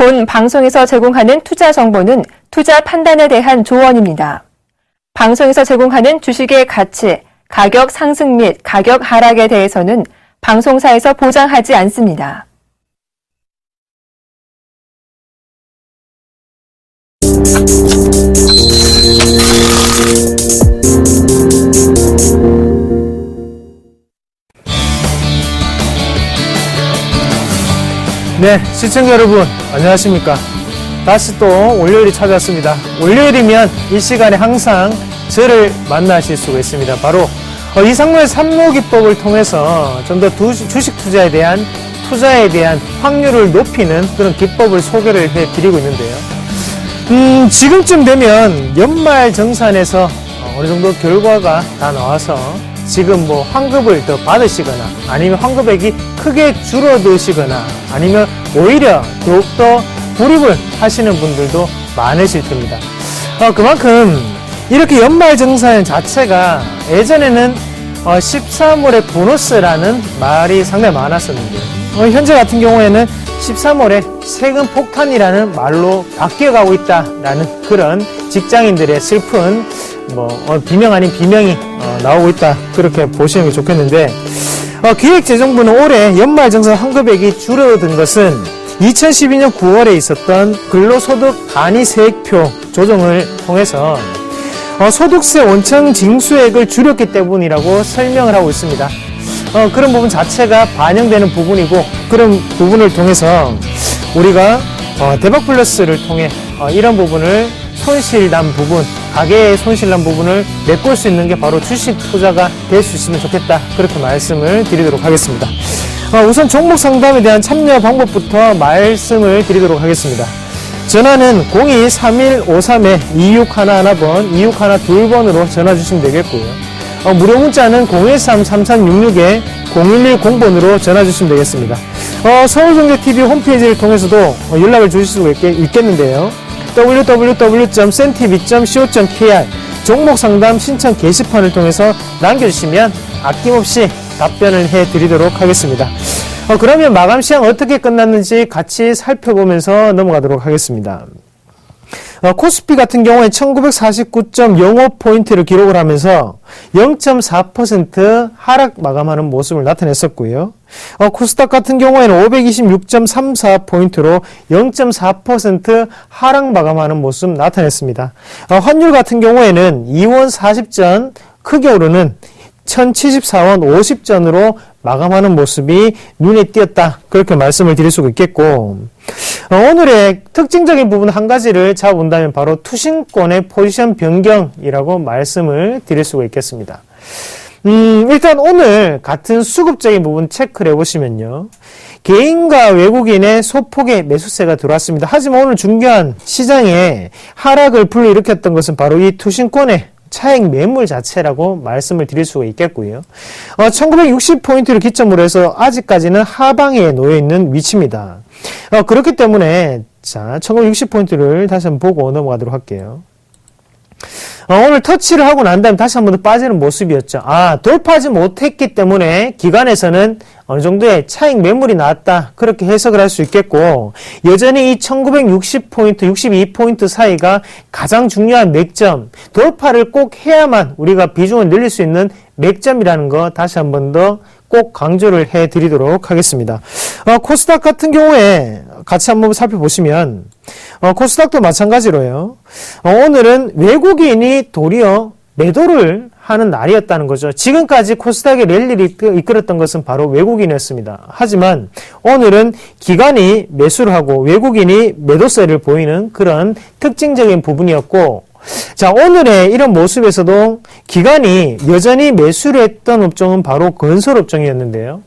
본 방송에서 제공하는 투자 정보는 투자 판단에 대한 조언입니다. 방송에서 제공하는 주식의 가치, 가격 상승 및 가격 하락에 대해서는 방송사에서 보장하지 않습니다. 네, 시청자 여러분 안녕하십니까. 다시 또 월요일이 찾아왔습니다. 월요일이면 이 시간에 항상 저를 만나실 수가 있습니다. 바로 이상로의 삼로기법을 통해서 좀 더 주식 투자에 대한 확률을 높이는 그런 기법을 소개를 해드리고 있는데요. 지금쯤 되면 연말정산에서 어느 정도 결과가 다 나와서 지금 뭐 환급을 더 받으시거나 아니면 환급액이 크게 줄어드시거나 아니면 오히려 더욱더 불입을 하시는 분들도 많으실 겁니다. 그만큼 이렇게 연말정산 자체가 예전에는 13월의 보너스라는 말이 상당히 많았었는데 현재 같은 경우에는 13월에 세금 폭탄이라는 말로 바뀌어가고 있다라는 그런 직장인들의 슬픈 비명 아닌 비명이 나오고 있다, 그렇게 보시는 게 좋겠는데, 기획재정부는 올해 연말정산 환급액이 줄어든 것은 2012년 9월에 있었던 근로소득 단위세액표 조정을 통해서 소득세 원천 징수액을 줄였기 때문이라고 설명을 하고 있습니다. 그런 부분 자체가 반영되는 부분이고, 그런 부분을 통해서 우리가 대박플러스를 통해 이런 부분을 손실난 부분, 가계의 손실난 부분을 메꿀 수 있는 게 바로 주식 투자가 될 수 있으면 좋겠다, 그렇게 말씀을 드리도록 하겠습니다. 우선 종목 상담에 대한 참여 방법부터 말씀을 드리도록 하겠습니다. 전화는 02-3153-2611번, 2612번으로 전화 주시면 되겠고요. 무료 문자는 013-3366-0110번으로 전화 주시면 되겠습니다. 서울경제TV 홈페이지를 통해서도 연락을 주실 수가 있겠는데요. www.centtv.co.kr 종목 상담 신청 게시판을 통해서 남겨주시면 아낌없이 답변을 해드리도록 하겠습니다. 그러면 마감 시황 어떻게 끝났는지 같이 살펴보면서 넘어가도록 하겠습니다. 코스피 같은 경우에 1949.05포인트를 기록을 하면서 0.4% 하락 마감하는 모습을 나타냈었고요. 코스닥 같은 경우에는 526.34포인트로 0.4% 하락 마감하는 모습 나타냈습니다. 환율 같은 경우에는 2원 40전 크게 오르는 1074원 50전으로 마감하는 모습이 눈에 띄었다, 그렇게 말씀을 드릴 수가 있겠고, 오늘의 특징적인 부분 한 가지를 잡아본다면 바로 투신권의 포지션 변경이라고 말씀을 드릴 수가 있겠습니다. 일단 오늘 같은 수급적인 부분 체크를 해보시면요, 개인과 외국인의 소폭의 매수세가 들어왔습니다. 하지만 오늘 중요한 시장에 하락을 불러일으켰던 것은 바로 이 투신권의 차익 매물 자체라고 말씀을 드릴 수가 있겠고요. 1960포인트를 기점으로 해서 아직까지는 하방에 놓여있는 위치입니다. 그렇기 때문에 1960포인트를 다시 한번 보고 넘어가도록 할게요. 오늘 터치를 하고 난 다음에 다시 한 번 더 빠지는 모습이었죠. 돌파하지 못했기 때문에 기관에서는 어느 정도의 차익 매물이 나왔다, 그렇게 해석을 할 수 있겠고, 여전히 이 1960포인트, 62포인트 사이가 가장 중요한 맥점, 돌파를 꼭 해야만 우리가 비중을 늘릴 수 있는 맥점이라는 거 다시 한 번 더 꼭 강조를 해드리도록 하겠습니다. 코스닥 같은 경우에 같이 한번 살펴보시면 코스닥도 마찬가지로요. 오늘은 외국인이 도리어 매도를 하는 날이었다는 거죠. 지금까지 코스닥의 랠리를 이끌었던 것은 바로 외국인이었습니다. 하지만 오늘은 기관이 매수를 하고 외국인이 매도세를 보이는 그런 특징적인 부분이었고, 오늘의 이런 모습에서도 기관이 여전히 매수를 했던 업종은 바로 건설업종이었는데요.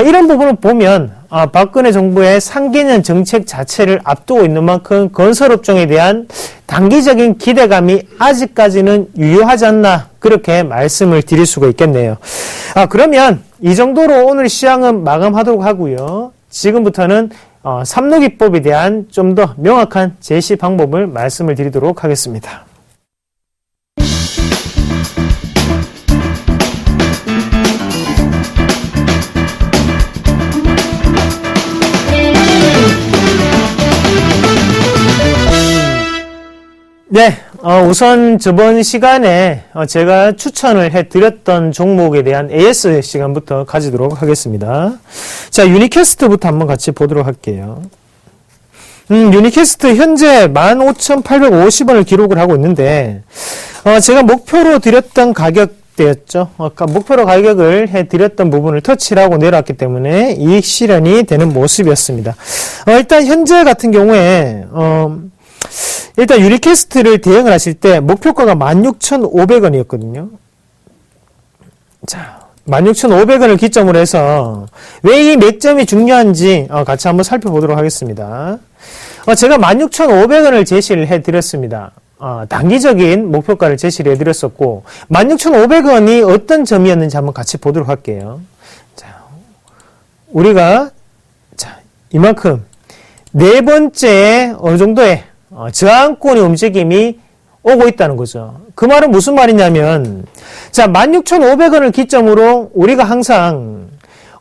이런 부분을 보면 박근혜 정부의 3개년 정책 자체를 앞두고 있는 만큼 건설업종에 대한 단기적인 기대감이 아직까지는 유효하지 않나, 그렇게 말씀을 드릴 수가 있겠네요. 그러면 이 정도로 오늘 시황은 마감하도록 하고요. 지금부터는 삼록이법에 대한 좀 더 명확한 제시 방법을 말씀을 드리도록 하겠습니다. 네, 우선 저번 시간에 제가 추천을 해드렸던 종목에 대한 AS 시간부터 가지도록 하겠습니다. 자, 유니캐스트부터 한번 같이 보도록 할게요. 유니캐스트 현재 15,850원을 기록을 하고 있는데, 제가 목표로 드렸던 가격대였죠. 목표로 가격을 해드렸던 부분을 터치를 하고 내려왔기 때문에 이익 실현이 되는 모습이었습니다. 일단 현재 같은 경우에, 일단 유니캐스트를 대응을 하실 때 목표가가 16,500원이었거든요. 자, 16,500원을 기점으로 해서 왜 이 맥점이 중요한지 같이 한번 살펴보도록 하겠습니다. 제가 16,500원을 제시를 해드렸습니다. 단기적인 목표가를 제시를 해드렸었고 16,500원이 어떤 점이었는지 한번 같이 보도록 할게요. 자, 우리가 이만큼 네 번째 어느 정도의 저항권의 움직임이 오고 있다는 거죠. 그 말은 무슨 말이냐면, 자, 16,500원을 기점으로 우리가 항상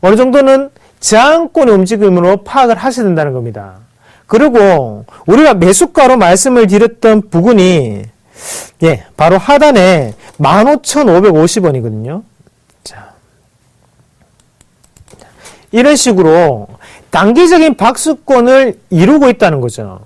어느 정도는 저항권의 움직임으로 파악을 하셔야 된다는 겁니다. 그리고 우리가 매수가로 말씀을 드렸던 부분이, 바로 하단에 15,550원이거든요. 자, 이런 식으로 단기적인 박수권을 이루고 있다는 거죠.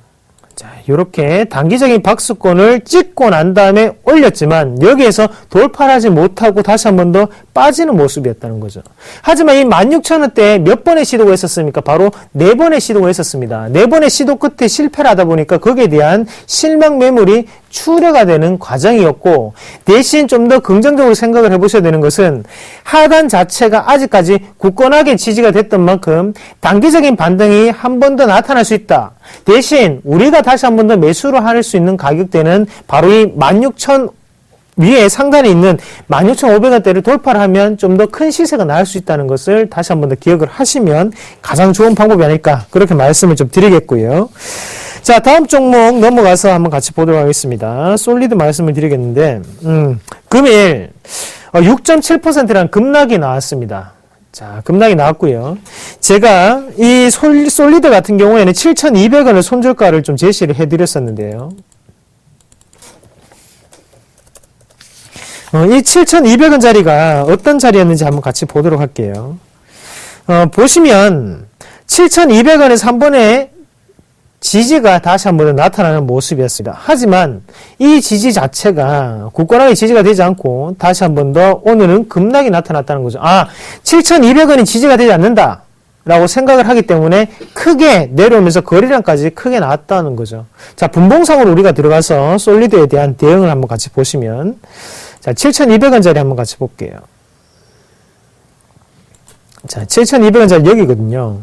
자, 이렇게 단기적인 박수권을 찍고 난 다음에 올렸지만 여기에서 돌파를 하지 못하고 다시 한 번 더 빠지는 모습이었다는 거죠. 하지만 이 16,000원대에 몇 번의 시도가 있었습니까? 바로 4번의 시도가 있었습니다. 4번의 시도 끝에 실패를 하다 보니까 거기에 대한 실망 매물이 추려가 되는 과정이었고, 대신 좀 더 긍정적으로 생각을 해보셔야 되는 것은 하단 자체가 아직까지 굳건하게 지지가 됐던 만큼 단기적인 반등이 한 번 더 나타날 수 있다. 대신 우리가 다시 한 번 더 매수를 할 수 있는 가격대는 바로 이 16,000 위에 상단에 있는 16,500원대를 돌파를 하면 좀 더 큰 시세가 나올 수 있다는 것을 다시 한 번 더 기억을 하시면 가장 좋은 방법이 아닐까, 그렇게 말씀을 좀 드리겠고요. 자, 다음 종목 넘어가서 한번 같이 보도록 하겠습니다. 솔리드 말씀을 드리겠는데, 금일 6.7%라는 급락이 나왔습니다. 자, 급락이 나왔고요. 제가 이 솔리드 같은 경우에는 7,200원을 손절가를 좀 제시를 해드렸었는데요. 이 7,200원 자리가 어떤 자리였는지 한번 같이 보도록 할게요. 보시면 7,200원에서 한 번에 지지가 다시 한 번 나타나는 모습이었습니다. 하지만 이 지지 자체가 굳건하게 지지가 되지 않고 다시 한 번 더 오늘은 급락이 나타났다는 거죠. 7,200원이 지지가 되지 않는다 라고 생각을 하기 때문에 크게 내려오면서 거래량까지 크게 나왔다는 거죠. 자, 분봉상으로 우리가 들어가서 솔리드에 대한 대응을 한번 같이 보시면, 자, 7,200원짜리 한번 같이 볼게요. 자, 7,200원짜리 여기거든요.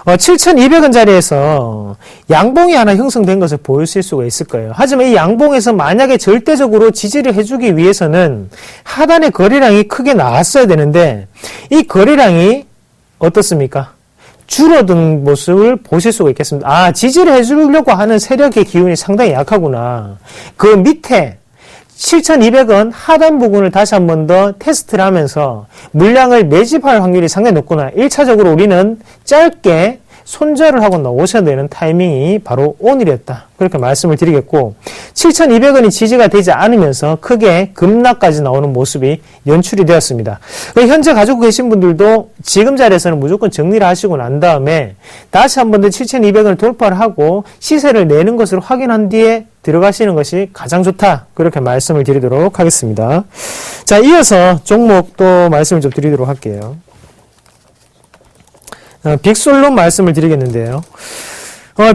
7,200원짜리에서 양봉이 하나 형성된 것을 보실 수가 있을 거예요. 하지만 이 양봉에서 만약에 절대적으로 지지를 해주기 위해서는 하단의 거래량이 크게 나왔어야 되는데, 이 거래량이 어떻습니까? 줄어든 모습을 보실 수가 있겠습니다. 지지를 해주려고 하는 세력의 기운이 상당히 약하구나. 그 밑에 7,200원 하단 부분을 다시 한 번 더 테스트를 하면서 물량을 매집할 확률이 상당히 높구나. 1차적으로 우리는 짧게 손절을 하고 나오셔야 되는 타이밍이 바로 오늘이었다. 그렇게 말씀을 드리겠고, 7,200원이 지지가 되지 않으면서 크게 급락까지 나오는 모습이 연출이 되었습니다. 현재 가지고 계신 분들도 지금 자리에서는 무조건 정리를 하시고 난 다음에 다시 한 번 더 7,200원을 돌파를 하고 시세를 내는 것을 확인한 뒤에 들어가시는 것이 가장 좋다. 그렇게 말씀을 드리도록 하겠습니다. 자, 이어서 종목도 말씀을 좀 드리도록 할게요. 빅솔론 말씀을 드리겠는데요.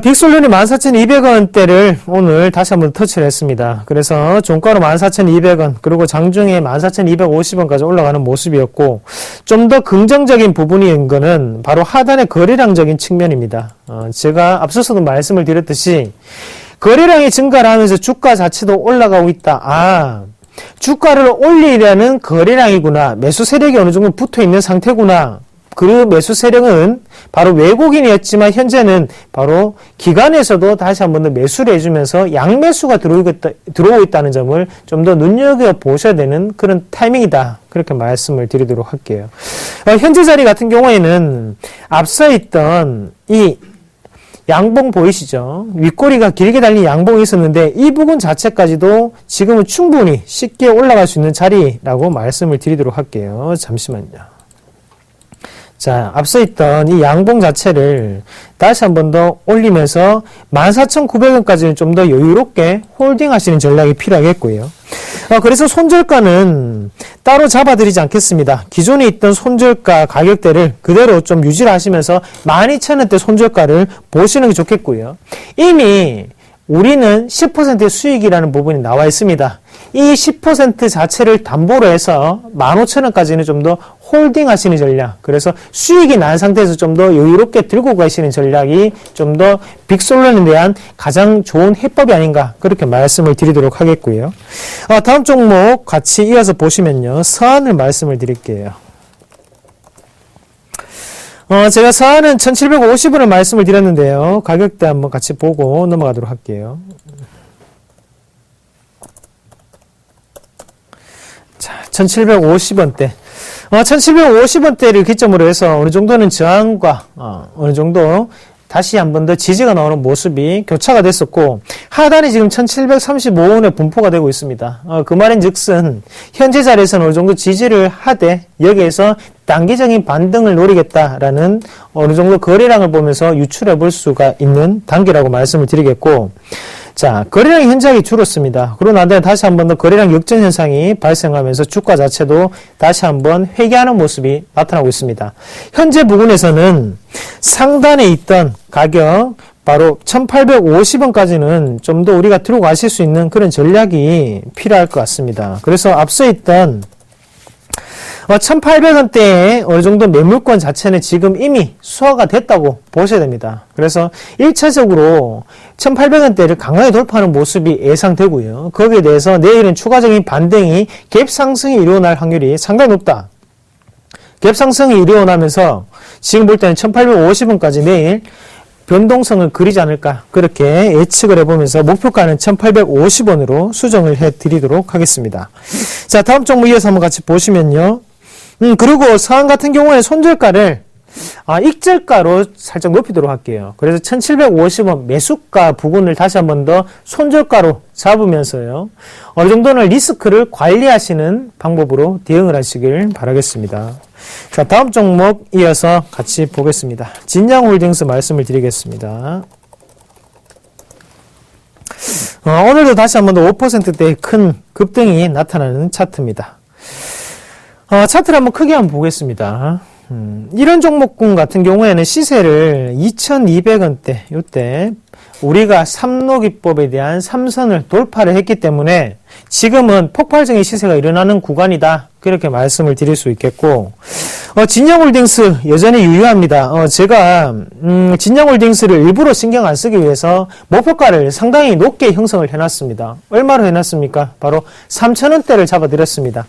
빅솔론이 14,200원대를 오늘 다시 한번 터치를 했습니다. 그래서 종가로 14,200원, 그리고 장중에 14,250원까지 올라가는 모습이었고, 좀 더 긍정적인 부분인 거는 바로 하단의 거래량적인 측면입니다. 제가 앞서서도 말씀을 드렸듯이 거래량이 증가를 하면서 주가 자체도 올라가고 있다. 주가를 올리려는 거래량이구나. 매수 세력이 어느 정도 붙어 있는 상태구나. 그 매수 세력은 바로 외국인이었지만 현재는 바로 기관에서도 다시 한 번 더 매수를 해주면서 양매수가 들어오고 있다는 점을 좀 더 눈여겨보셔야 되는 그런 타이밍이다. 그렇게 말씀을 드리도록 할게요. 현재 자리 같은 경우에는 앞서 있던 이 양봉 보이시죠? 윗꼬리가 길게 달린 양봉이 있었는데 이 부분 자체까지도 지금은 충분히 쉽게 올라갈 수 있는 자리라고 말씀을 드리도록 할게요. 잠시만요. 자, 앞서 있던 이 양봉 자체를 다시 한 번 더 올리면서 14,900원까지는 좀 더 여유롭게 홀딩 하시는 전략이 필요하겠고요. 그래서 손절가는 따로 잡아드리지 않겠습니다. 기존에 있던 손절가 가격대를 그대로 좀 유지를 하시면서 12,000원대 손절가를 보시는 게 좋겠고요. 이미 우리는 10%의 수익이라는 부분이 나와 있습니다. 이 10% 자체를 담보로 해서 15,000원까지는 좀 더 홀딩 하시는 전략. 그래서 수익이 난 상태에서 좀 더 여유롭게 들고 가시는 전략이 좀 더 빅솔론에 대한 가장 좋은 해법이 아닌가. 그렇게 말씀을 드리도록 하겠고요. 다음 종목 같이 이어서 보시면요. 서한을 말씀을 드릴게요. 제가 서한은 1750원을 말씀을 드렸는데요. 가격대 한번 같이 보고 넘어가도록 할게요. 자, 1750원대. 1750원대를 기점으로 해서 어느 정도는 저항과 어느 정도 다시 한 번 더 지지가 나오는 모습이 교차가 됐었고 하단이 지금 1735원에 분포가 되고 있습니다. 그 말인 즉슨 현재 자리에서는 어느 정도 지지를 하되 여기에서 단기적인 반등을 노리겠다라는 어느 정도 거래량을 보면서 유출해 볼 수가 있는 단계라고 말씀을 드리겠고 자, 거래량이 현저하게 줄었습니다. 그러고 난 다음에 다시 한 번 더 거래량 역전 현상이 발생하면서 주가 자체도 다시 한번 회귀하는 모습이 나타나고 있습니다. 현재 부근에서는 상단에 있던 가격 바로 1850원까지는 좀 더 우리가 들고 가실 수 있는 그런 전략이 필요할 것 같습니다. 그래서 앞서 있던 1800원대의 어느 정도 매물권 자체는 지금 이미 수화가 됐다고 보셔야 됩니다. 그래서 1차적으로 1800원대를 강하게 돌파하는 모습이 예상되고요. 거기에 대해서 내일은 추가적인 반등이 갭 상승이 일어날 확률이 상당히 높다. 갭 상승이 일어나면서 지금 볼 때는 1850원까지 내일 변동성을 그리지 않을까 그렇게 예측을 해보면서 목표가는 1850원으로 수정을 해드리도록 하겠습니다. 자, 다음 종목 이어서 한번 같이 보시면요. 그리고 서한 같은 경우에 손절가를 익절가로 살짝 높이도록 할게요. 그래서 1750원 매수가 부분을 다시 한 번 더 손절가로 잡으면서요. 어느 정도는 리스크를 관리하시는 방법으로 대응을 하시길 바라겠습니다. 자, 다음 종목 이어서 같이 보겠습니다. 진양홀딩스 말씀을 드리겠습니다. 오늘도 다시 한 번 더 5%대의 큰 급등이 나타나는 차트입니다. 차트를 한번 크게 한번 보겠습니다. 이런 종목군 같은 경우에는 시세를 2200원대 요때 우리가 삼노기법에 대한 3선을 돌파를 했기 때문에 지금은 폭발적인 시세가 일어나는 구간이다. 그렇게 말씀을 드릴 수 있겠고 진양홀딩스 여전히 유효합니다. 제가 진양홀딩스를 일부러 신경 안 쓰기 위해서 목표가를 상당히 높게 형성을 해놨습니다. 얼마로 해놨습니까? 바로 3,000원대를 잡아드렸습니다.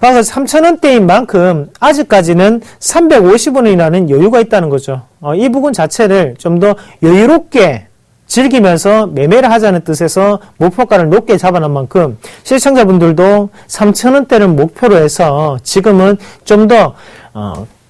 3,000원대인 만큼 아직까지는 350원이라는 여유가 있다는 거죠. 이 부분 자체를 좀 더 여유롭게 즐기면서 매매를 하자는 뜻에서 목표가를 높게 잡아놓은 만큼 시청자분들도 3,000원대를 목표로 해서 지금은 좀 더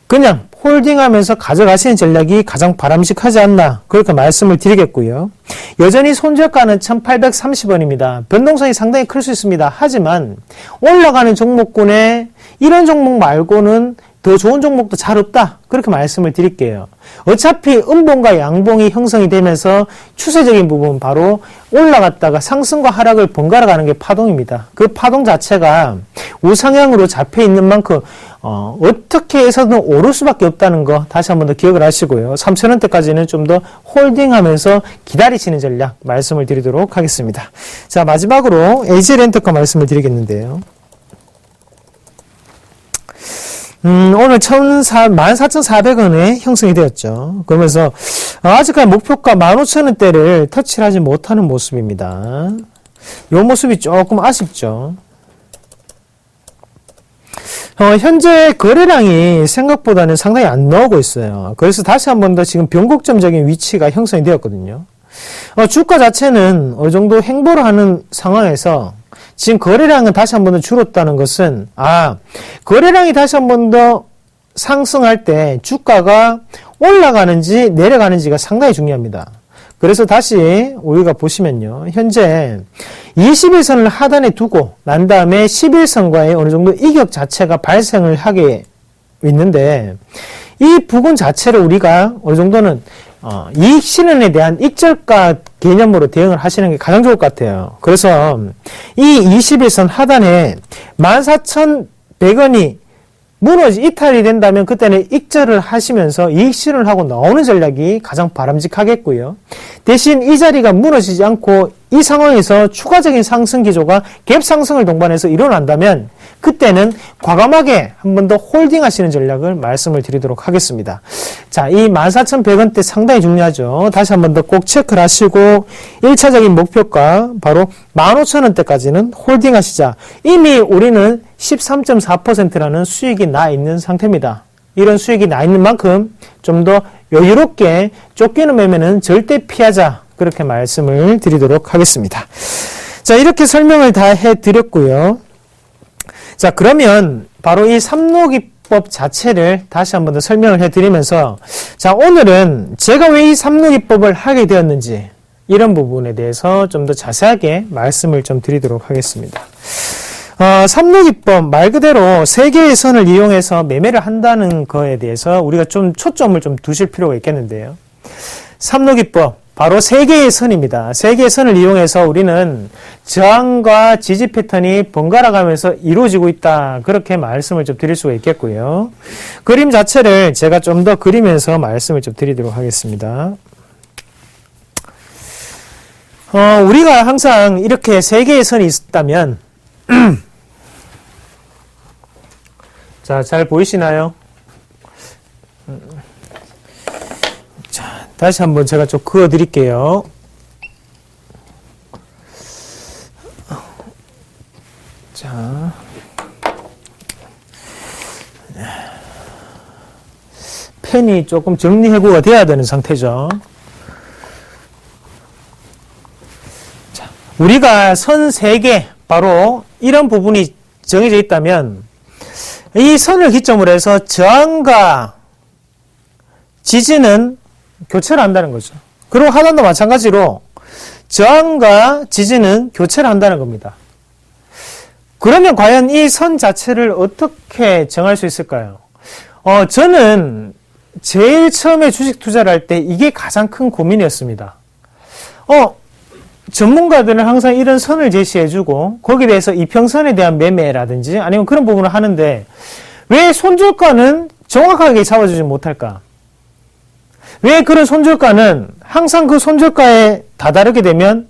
그냥 홀딩하면서 가져가시는 전략이 가장 바람직하지 않나 그렇게 말씀을 드리겠고요. 여전히 손절가는 1830원입니다. 변동성이 상당히 클 수 있습니다. 하지만 올라가는 종목군에 이런 종목 말고는 더 좋은 종목도 잘 없다. 그렇게 말씀을 드릴게요. 어차피 음봉과 양봉이 형성이 되면서 추세적인 부분 바로 올라갔다가 상승과 하락을 번갈아 가는 게 파동입니다. 그 파동 자체가 우상향으로 잡혀 있는 만큼 어떻게 해서든 오를 수밖에 없다는 거 다시 한 번 더 기억을 하시고요. 3,000원대까지는 좀 더 홀딩하면서 기다리시는 전략 말씀을 드리도록 하겠습니다. 자, 마지막으로 AG렌터카 말씀을 드리겠는데요. 오늘 14,400원에 형성이 되었죠. 그러면서 아직까지 목표가 15,000원대를 터치를 하지 못하는 모습입니다. 이 모습이 조금 아쉽죠. 현재 거래량이 생각보다는 상당히 안 나오고 있어요. 그래서 다시 한 번 더 지금 변곡점적인 위치가 형성이 되었거든요. 주가 자체는 어느 정도 행보를 하는 상황에서 지금 거래량은 다시 한 번 더 줄었다는 것은 거래량이 다시 한 번 더 상승할 때 주가가 올라가는지 내려가는지가 상당히 중요합니다. 그래서 다시 우리가 보시면요. 현재 21선을 하단에 두고 난 다음에 11선과의 어느 정도 이격 자체가 발생을 하게 있는데 이 부분 자체를 우리가 어느 정도는 이익 실현에 대한 익절가 개념으로 대응을 하시는 게 가장 좋을 것 같아요. 그래서 이 21선 하단에 14,100원이 이탈이 된다면 그때는 익절을 하시면서 이익 실현을 하고 나오는 전략이 가장 바람직하겠고요. 대신 이 자리가 무너지지 않고 이 상황에서 추가적인 상승 기조가 갭 상승을 동반해서 일어난다면 그때는 과감하게 한 번 더 홀딩 하시는 전략을 말씀을 드리도록 하겠습니다. 자, 이 14,100원대 상당히 중요하죠. 다시 한 번 더 꼭 체크를 하시고 1차적인 목표가 바로 15,000원대까지는 홀딩 하시자. 이미 우리는 13.4%라는 수익이 나 있는 상태입니다. 이런 수익이 나 있는 만큼 좀 더 여유롭게 쫓기는 매매는 절대 피하자. 그렇게 말씀을 드리도록 하겠습니다. 자, 이렇게 설명을 다 해드렸고요. 자, 그러면 바로 이 삼록이법 자체를 다시 한 번 더 설명을 해드리면서 자, 오늘은 제가 왜 이 삼록이법을 하게 되었는지 이런 부분에 대해서 좀 더 자세하게 말씀을 좀 드리도록 하겠습니다. 삼록이법 말 그대로 세 개의 선을 이용해서 매매를 한다는 거에 대해서 우리가 좀 초점을 좀 두실 필요가 있겠는데요. 삼록이법 바로 세 개의 선입니다. 세 개의 선을 이용해서 우리는 저항과 지지 패턴이 번갈아 가면서 이루어지고 있다. 그렇게 말씀을 좀 드릴 수가 있겠고요. 그림 자체를 제가 좀 더 그리면서 말씀을 좀 드리도록 하겠습니다. 우리가 항상 이렇게 세 개의 선이 있다면 자, 잘 보이시나요? 자, 다시 한번 제가 좀 그어 드릴게요. 자, 펜이 조금 정리해고가 돼야 되는 상태죠. 자, 우리가 선 3개, 바로 이런 부분이 정해져 있다면 이 선을 기점으로 해서 저항과 지지는 교체를 한다는 거죠. 그리고 하단도 마찬가지로 저항과 지지는 교체를 한다는 겁니다. 그러면 과연 이 선 자체를 어떻게 정할 수 있을까요? 저는 제일 처음에 주식 투자를 할 때 이게 가장 큰 고민이었습니다. 전문가들은 항상 이런 선을 제시해주고 거기에 대해서 이평선에 대한 매매라든지 아니면 그런 부분을 하는데 왜 손절가는 정확하게 잡아주지 못할까? 왜 그런 손절가는 항상 그 손절가에 다다르게 되면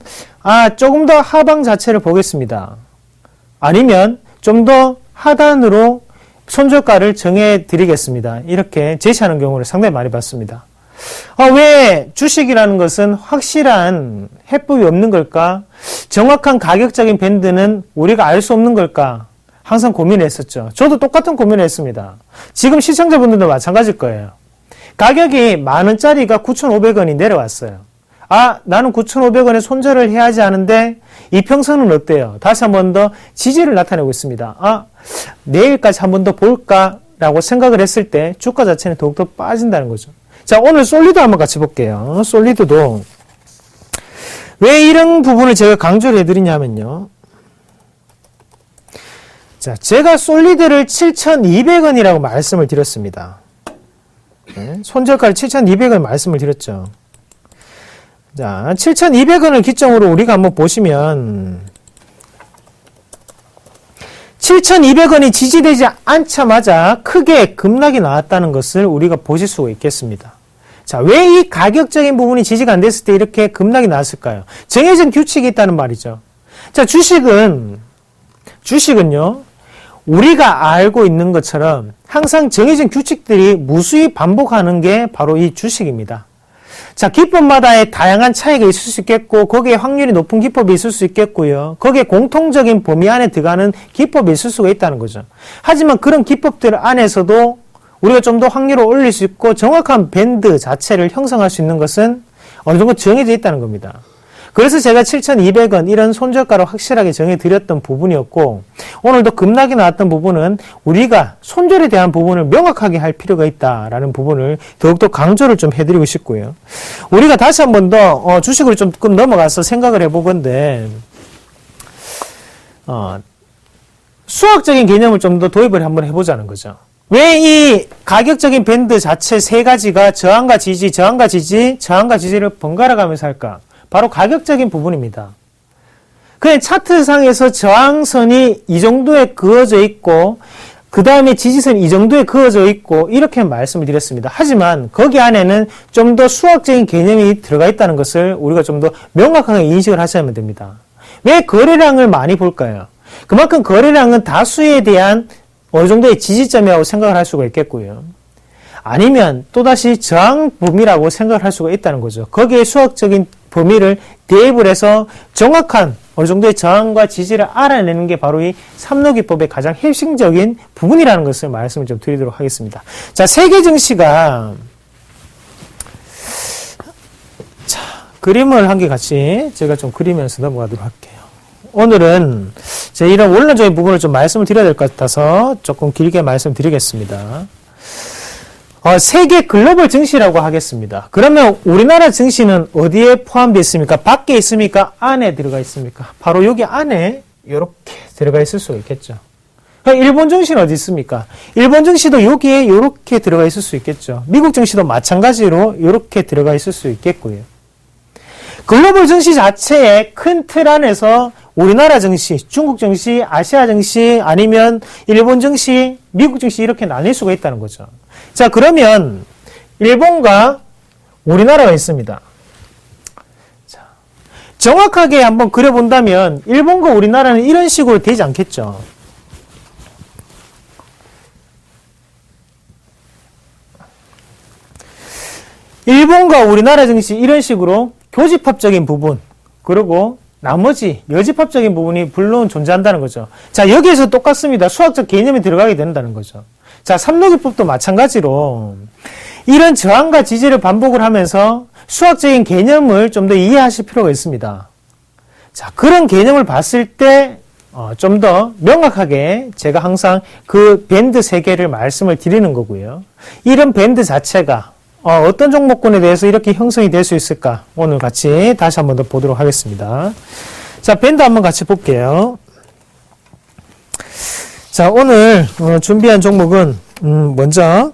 조금 더 하방 자체를 보겠습니다. 아니면 좀 더 하단으로 손절가를 정해 드리겠습니다. 이렇게 제시하는 경우를 상당히 많이 봤습니다. 왜 주식이라는 것은 확실한 해법이 없는 걸까? 정확한 가격적인 밴드는 우리가 알 수 없는 걸까? 항상 고민했었죠. 저도 똑같은 고민을 했습니다. 지금 시청자분들도 마찬가지일 거예요. 가격이 만원짜리가 9,500원이 내려왔어요. 나는 9,500원에 손절을 해야 하지 않은데 이평선은 어때요? 다시 한 번 더 지지를 나타내고 있습니다. 내일까지 한 번 더 볼까라고 생각을 했을 때 주가 자체는 더욱더 빠진다는 거죠. 자, 오늘 솔리드 한번 같이 볼게요. 솔리드도 왜 이런 부분을 제가 강조를 해드리냐면요. 자, 제가 솔리드를 7,200원이라고 말씀을 드렸습니다. 네, 손절가를 7,200원 말씀을 드렸죠. 자, 7,200원을 기점으로 우리가 한번 보시면 7,200원이 지지되지 않자마자 크게 급락이 나왔다는 것을 우리가 보실 수가 있겠습니다. 자, 왜 이 가격적인 부분이 지지가 안 됐을 때 이렇게 급락이 나왔을까요? 정해진 규칙이 있다는 말이죠. 자, 주식은요, 우리가 알고 있는 것처럼 항상 정해진 규칙들이 무수히 반복하는 게 바로 이 주식입니다. 자, 기법마다의 다양한 차이가 있을 수 있겠고 거기에 확률이 높은 기법이 있을 수 있겠고요. 거기에 공통적인 범위 안에 들어가는 기법이 있을 수가 있다는 거죠. 하지만 그런 기법들 안에서도 우리가 좀 더 확률을 올릴 수 있고 정확한 밴드 자체를 형성할 수 있는 것은 어느 정도 정해져 있다는 겁니다. 그래서 제가 7,200원 이런 손절가로 확실하게 정해드렸던 부분이었고, 오늘도 급락이 나왔던 부분은 우리가 손절에 대한 부분을 명확하게 할 필요가 있다라는 부분을 더욱더 강조를 좀 해드리고 싶고요. 우리가 다시 한 번 더 주식으로 조금 넘어가서 생각을 해보건데, 수학적인 개념을 좀 더 도입을 한번 해보자는 거죠. 왜 이 가격적인 밴드 자체 세 가지가 저항과 지지, 저항과 지지, 저항과 지지를 번갈아 가면서 할까? 바로 가격적인 부분입니다. 그냥 차트상에서 저항선이 이 정도에 그어져 있고, 그 다음에 지지선이 이 정도에 그어져 있고, 이렇게 말씀을 드렸습니다. 하지만 거기 안에는 좀 더 수학적인 개념이 들어가 있다는 것을 우리가 좀 더 명확하게 인식을 하셔야만 됩니다. 왜 거래량을 많이 볼까요? 그만큼 거래량은 다수에 대한 어느 정도의 지지점이라고 생각을 할 수가 있겠고요. 아니면 또다시 저항 범위라고 생각을 할 수가 있다는 거죠. 거기에 수학적인 범위를 대입을 해서 정확한 어느 정도의 저항과 지지를 알아내는 게 바로 이 삼로기법의 가장 핵심적인 부분이라는 것을 말씀을 좀 드리도록 하겠습니다. 자, 세계 증시가 자, 그림을 한 개 같이 제가 좀 그리면서 넘어가도록 할게요. 오늘은 제 이런 원론적인 부분을 좀 말씀을 드려야 될 것 같아서 조금 길게 말씀드리겠습니다. 세계 글로벌 증시라고 하겠습니다. 그러면 우리나라 증시는 어디에 포함되어 있습니까? 밖에 있습니까? 안에 들어가 있습니까? 바로 여기 안에 이렇게 들어가 있을 수가 있겠죠. 일본 증시는 어디 있습니까? 일본 증시도 여기에 이렇게 들어가 있을 수 있겠죠. 미국 증시도 마찬가지로 이렇게 들어가 있을 수 있겠고요. 글로벌 증시 자체의 큰 틀 안에서 우리나라 증시, 중국 증시, 아시아 증시, 아니면 일본 증시, 미국 증시 이렇게 나뉠 수가 있다는 거죠. 자, 그러면 일본과 우리나라가 있습니다. 자, 정확하게 한번 그려본다면 일본과 우리나라는 이런 식으로 되지 않겠죠. 일본과 우리나라 증시 이런 식으로 교집합적인 부분, 그리고 나머지 여집합적인 부분이 물론 존재한다는 거죠. 자, 여기에서 똑같습니다. 수학적 개념이 들어가게 된다는 거죠. 자, 삼로기법도 마찬가지로 이런 저항과 지지를 반복을 하면서 수학적인 개념을 좀 더 이해하실 필요가 있습니다. 자, 그런 개념을 봤을 때 좀 더 명확하게 제가 항상 그 밴드 세 개를 말씀을 드리는 거고요. 이런 밴드 자체가 어떤 종목군에 대해서 이렇게 형성이 될 수 있을까? 오늘 같이 다시 한번 더 보도록 하겠습니다. 자, 밴드 한번 같이 볼게요. 자, 오늘 준비한 종목은 먼저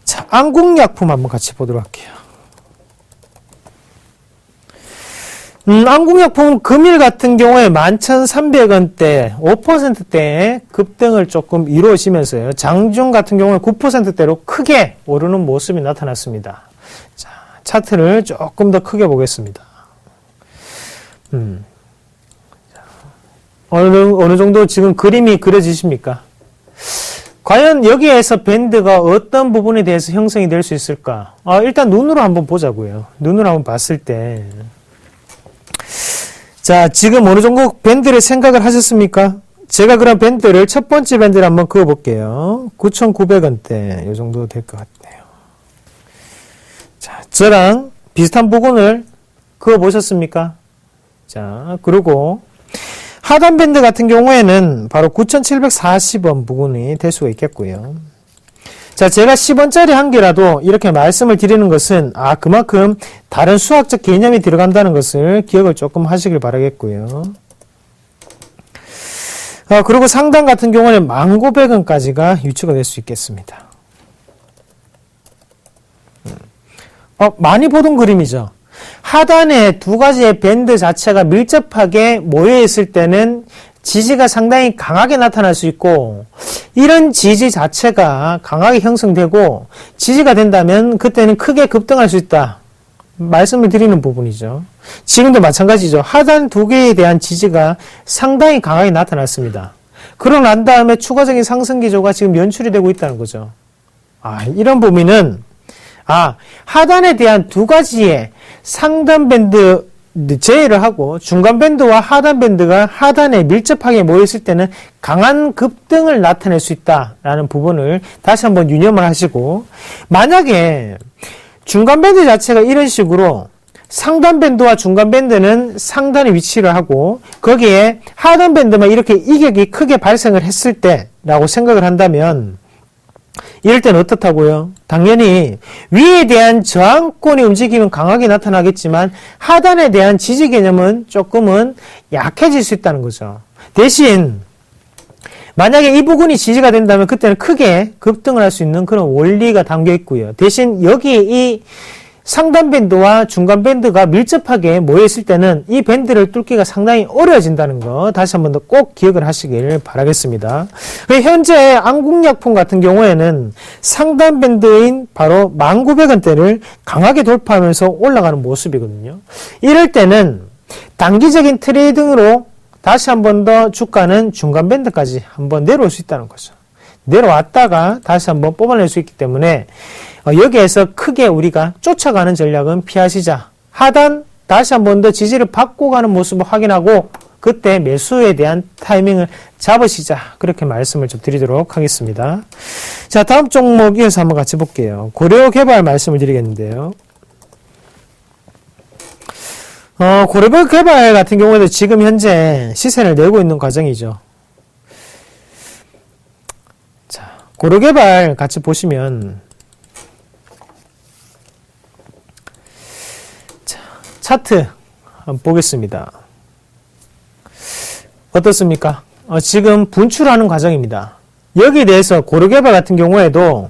자, 안국약품 한번 같이 보도록 할게요. 안국약품 금일 같은 경우에 11,300원대 5%대의 급등을 조금 이루어지면서요. 장중 같은 경우에 9%대로 크게 오르는 모습이 나타났습니다. 자, 차트를 조금 더 크게 보겠습니다. 어느 정도 지금 그림이 그려지십니까? 과연 여기에서 밴드가 어떤 부분에 대해서 형성이 될 수 있을까? 일단 눈으로 한번 보자고요. 눈으로 한번 봤을 때 자, 지금 어느 정도 밴드를 생각을 하셨습니까? 제가 그런 밴드를 첫 번째 밴드를 한번 그어볼게요. 9,900원대 이 정도 될 것 같네요. 자, 저랑 비슷한 부분을 그어보셨습니까? 자, 그리고 하단 밴드 같은 경우에는 바로 9,740원 부분이 될 수가 있겠고요. 자, 제가 10원짜리 한 개라도 이렇게 말씀을 드리는 것은 그만큼 다른 수학적 개념이 들어간다는 것을 기억을 조금 하시길 바라겠고요. 그리고 상단 같은 경우는 1,900원까지가 유추가 될 수 있겠습니다. 많이 보던 그림이죠. 하단에 두 가지의 밴드 자체가 밀접하게 모여 있을 때는 지지가 상당히 강하게 나타날 수 있고, 이런 지지 자체가 강하게 형성되고 지지가 된다면 그때는 크게 급등할 수 있다 말씀을 드리는 부분이죠. 지금도 마찬가지죠. 하단 두 개에 대한 지지가 상당히 강하게 나타났습니다. 그러고 난 다음에 추가적인 상승 기조가 지금 연출이 되고 있다는 거죠. 이런 부분은 하단에 대한 두 가지의 상단 밴드 제외를 하고 중간 밴드와 하단 밴드가 하단에 밀접하게 모였을 때는 강한 급등을 나타낼 수 있다라는 부분을 다시 한번 유념을 하시고, 만약에 중간 밴드 자체가 이런 식으로 상단 밴드와 중간 밴드는 상단에 위치를 하고 거기에 하단 밴드만 이렇게 이격이 크게 발생을 했을 때라고 생각을 한다면 이럴 때는 어떻다고요? 당연히 위에 대한 저항권의 움직임은 강하게 나타나겠지만 하단에 대한 지지 개념은 조금은 약해질 수 있다는 거죠. 대신 만약에 이 부분이 지지가 된다면 그때는 크게 급등을 할 수 있는 그런 원리가 담겨 있고요. 대신 여기에 이 상단 밴드와 중간 밴드가 밀접하게 모여 있을 때는 이 밴드를 뚫기가 상당히 어려워진다는 거 다시 한 번 더 꼭 기억을 하시길 바라겠습니다. 현재 안국약품 같은 경우에는 상단 밴드인 바로 1900원대를 강하게 돌파하면서 올라가는 모습이거든요. 이럴 때는 단기적인 트레이딩으로 다시 한 번 더 주가는 중간 밴드까지 한번 내려올 수 있다는 거죠. 내려왔다가 다시 한번 뽑아낼 수 있기 때문에 여기에서 크게 우리가 쫓아가는 전략은 피하시자. 하단 다시 한 번 더 지지를 받고 가는 모습을 확인하고 그때 매수에 대한 타이밍을 잡으시자. 그렇게 말씀을 좀 드리도록 하겠습니다. 자, 다음 종목 이어서 한번 같이 볼게요. 고려개발 말씀을 드리겠는데요. 고려개발 같은 경우에도 지금 현재 시세를 내고 있는 과정이죠. 자, 고려개발 같이 보시면 자, 차트 한번 보겠습니다. 어떻습니까? 지금 분출하는 과정입니다. 여기에 대해서 고려개발 같은 경우에도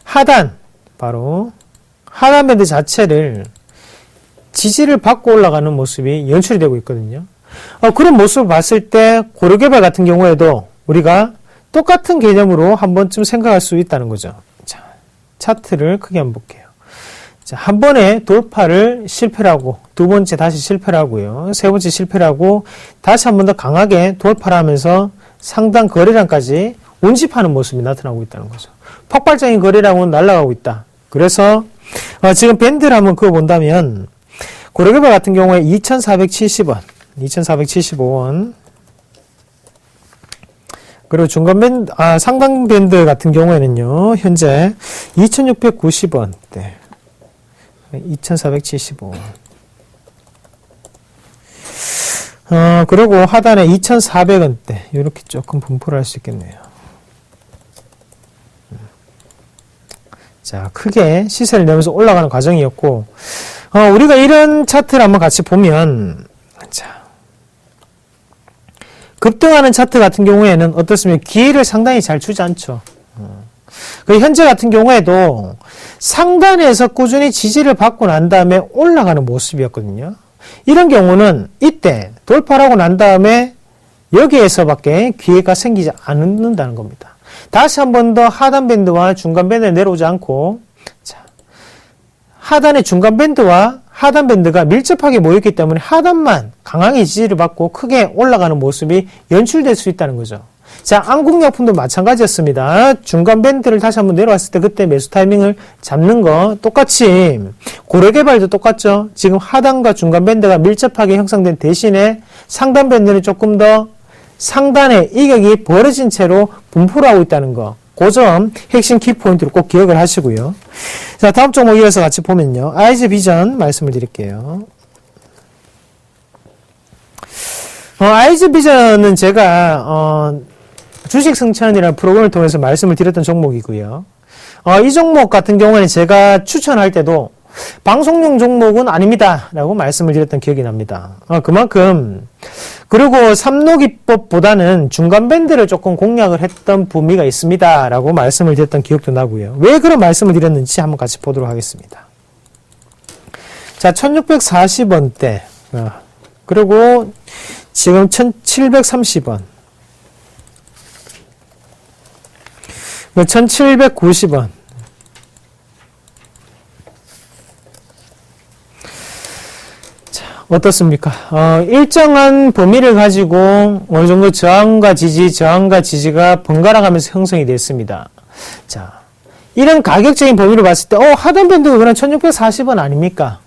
하단, 바로 하단 밴드 자체를 지지를 받고 올라가는 모습이 연출이 되고 있거든요. 그런 모습을 봤을 때 고려개발 같은 경우에도 우리가 똑같은 개념으로 한 번쯤 생각할 수 있다는 거죠. 자, 차트를 크게 한번 볼게요. 자, 한 번에 돌파를 실패를 하고 두 번째 다시 실패를 하고요. 세 번째 실패를 하고 다시 한 번 더 강하게 돌파를 하면서 상당 거래량까지 운집하는 모습이 나타나고 있다는 거죠. 폭발적인 거래량은 날아가고 있다. 그래서 지금 밴드를 한번 그어본다면 고려개발 같은 경우에 2,470원, 2,475원, 그리고 중간 밴드, 상단 밴드 같은 경우에는요, 현재 2,690원대, 2,475원. 그리고 하단에 2,400원대, 이렇게 조금 분포를 할 수 있겠네요. 자, 크게 시세를 내면서 올라가는 과정이었고, 우리가 이런 차트를 한번 같이 보면, 자, 급등하는 차트 같은 경우에는 어떻습니까? 기회를 상당히 잘 주지 않죠. 현재 같은 경우에도 상단에서 꾸준히 지지를 받고 난 다음에 올라가는 모습이었거든요. 이런 경우는 이때 돌파를 하고 난 다음에 여기에서밖에 기회가 생기지 않는다는 겁니다. 다시 한 번 더 하단 밴드와 중간 밴드에 내려오지 않고, 자, 하단의 중간 밴드와 하단 밴드가 밀접하게 모였기 때문에 하단만 강하게 지지를 받고 크게 올라가는 모습이 연출될 수 있다는 거죠. 자, 안국약품도 마찬가지였습니다. 중간 밴드를 다시 한번 내려왔을 때 그때 매수 타이밍을 잡는 거 똑같이 고려개발도 똑같죠. 지금 하단과 중간 밴드가 밀접하게 형성된 대신에 상단 밴드는 조금 더 상단에 이격이 벌어진 채로 분포를 하고 있다는 거. 그 점 핵심 키포인트로 꼭 기억을 하시고요. 자, 다음 종목 이어서 같이 보면요. 아이즈비전 말씀을 드릴게요. 아이즈비전은 제가 주식 승천이라는 프로그램을 통해서 말씀을 드렸던 종목이고요. 이 종목 같은 경우에는 제가 추천할 때도 방송용 종목은 아닙니다 라고 말씀을 드렸던 기억이 납니다. 그만큼 그리고 삼록이법보다는 중간 밴드를 조금 공략을 했던 부미가 있습니다 라고 말씀을 드렸던 기억도 나고요. 왜 그런 말씀을 드렸는지 한번 같이 보도록 하겠습니다. 자, 1640원대 그리고 지금 1730원 1790원 어떻습니까? 일정한 범위를 가지고 어느 정도 저항과 지지가 번갈아 가면서 형성이 됐습니다. 자, 이런 가격적인 범위를 봤을 때, 하단 밴드가 그냥 1640원 아닙니까?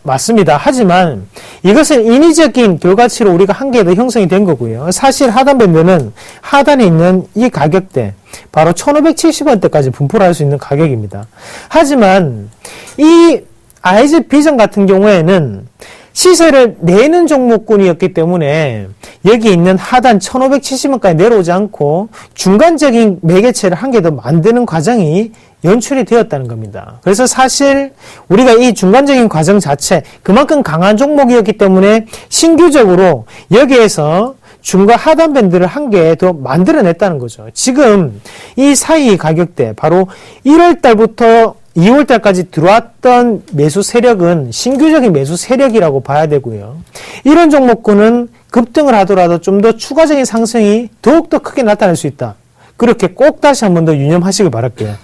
맞습니다. 하지만 이것은 인위적인 결과치로 우리가 한 개 더 형성이 된 거고요. 사실 하단 밴드는 하단에 있는 이 가격대, 바로 1570원대까지 분포를 할 수 있는 가격입니다. 하지만 이 IG비전 같은 경우에는 시세를 내는 종목군이었기 때문에 여기 있는 하단 1570원까지 내려오지 않고 중간적인 매개체를 한 개 더 만드는 과정이 연출이 되었다는 겁니다. 그래서 사실 우리가 이 중간적인 과정 자체 그만큼 강한 종목이었기 때문에 신규적으로 여기에서 중과 하단 밴드를 한 개 더 만들어냈다는 거죠. 지금 이 사이 가격대 바로 1월 달부터 2월 달까지 들어왔던 매수 세력은 신규적인 매수 세력이라고 봐야 되고요. 이런 종목군은 급등을 하더라도 좀 더 추가적인 상승이 더욱더 크게 나타날 수 있다. 그렇게 꼭 다시 한 번 더 유념하시길 바랄게요.